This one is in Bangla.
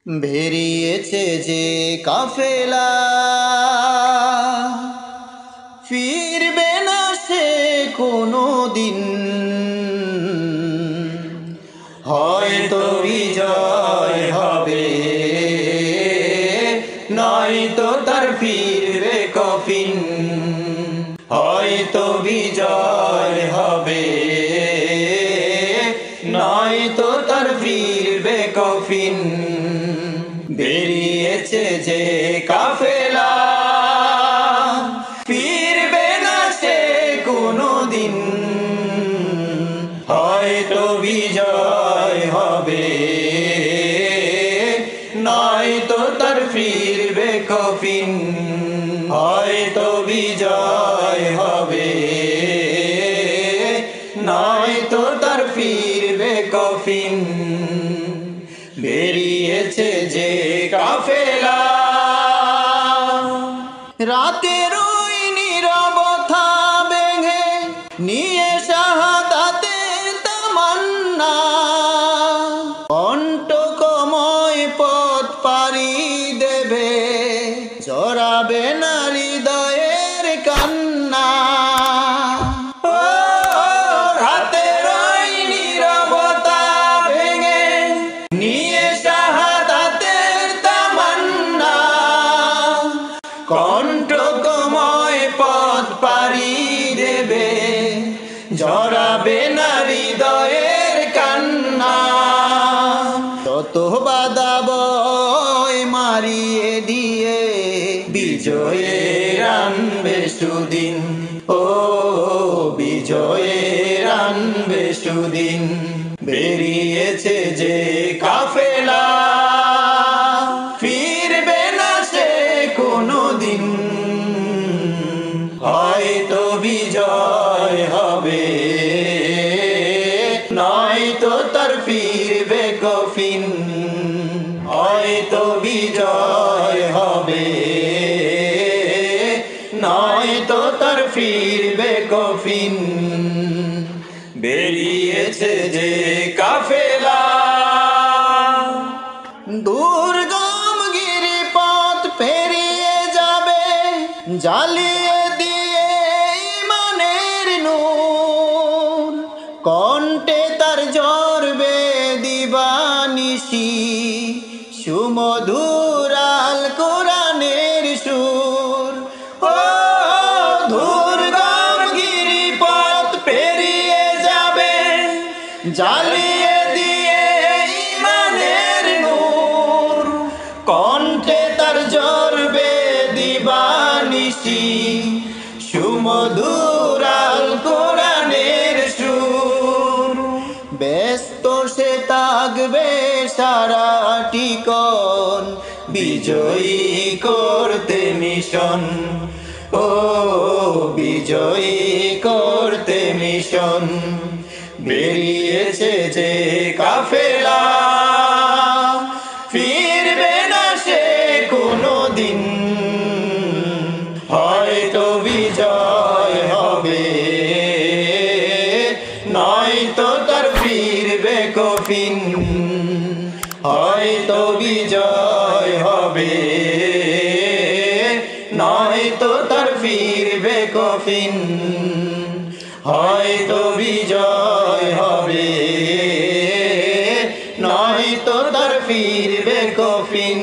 বেরিয়েছে যে কাফেলা, ফিরবে না সে কোনো দিন। হয়তো বিজয় হবে, নয়তো তার ফিরবে কফিন। হয়তো বিজয় হবে, নয়তো তার ফিরবে কফিন। বেরিয়েছে যে কাফেলা, ফিরবে না সে কোনো দিন। হয়তো বিজয় হবে, নয়তো তার ফিরবে কফিন। হয়তো বিজয় হবে, নয়তো তার ফিরবে কফিন। বেরিয়েছে যে কাফেলা, রাতের ওই নীরবতা ভেঙে নিয়ে শাহাদাতের তামান্না। কণ্ঠকময় পথ পাড়ি দেবে, জড়াবে না হৃদয়ের কান্না। রাতের ওই নীরবতা ভেঙে নিয়ে শাহাদাতের তামান্না। কণ্ঠকময় পথ পাড়ি দেবে, জড়াবে না হৃদয়ের কান্না। যত বাধা বয় মারিয়ে দিয়ে বিজয়ের আনবে সুদিন। ও বিজয়ের আনবে সুদিন। বেরিয়েছে যে কাফেলা, ফিরবে না সে কোনো দিন। হয়তো বিজয় হবে, নয়তো তার ফিরবে কফিন। হয়তো বিজয় হবে, নয়তো তার ফিরবে কফিন। বেরিয়েছে যে কাফেলা, দুর্গম গিরিপথ পেরিয়ে যাবে, জ্বালিয়ে দিয়ে ইমানের নূর। কণ্ঠে তার জ্বরবে দিবানিশি, সুমধুর আল কোরআনের সুর। ও দুর্গম গিরিপথ পেরিয়ে যাবে, জ্বালিয়ে দিয়ে ইমানের নূর। কণ্ঠে তার জ্বরবে দিবানিশি, সুমধুর আল কোরআনের সুর। ব্যস্ত সে থাকবে সারাটি ক্ষণ, বিজয়ী করতে মিশন। ও বিজয়ী করতে মিশন। বেরিয়েছে যে কাফেলা, ফিরবে না সে কোনো দিন। হয়তো বিজয় হবে, নয়তো তার ফিরবে কফিন। হয়তো বিজয় হবে, নয়তো তার ফিরবে কফিন। হয়তো বিজয় হবে, নয়তো তার ফিরবে কফিন।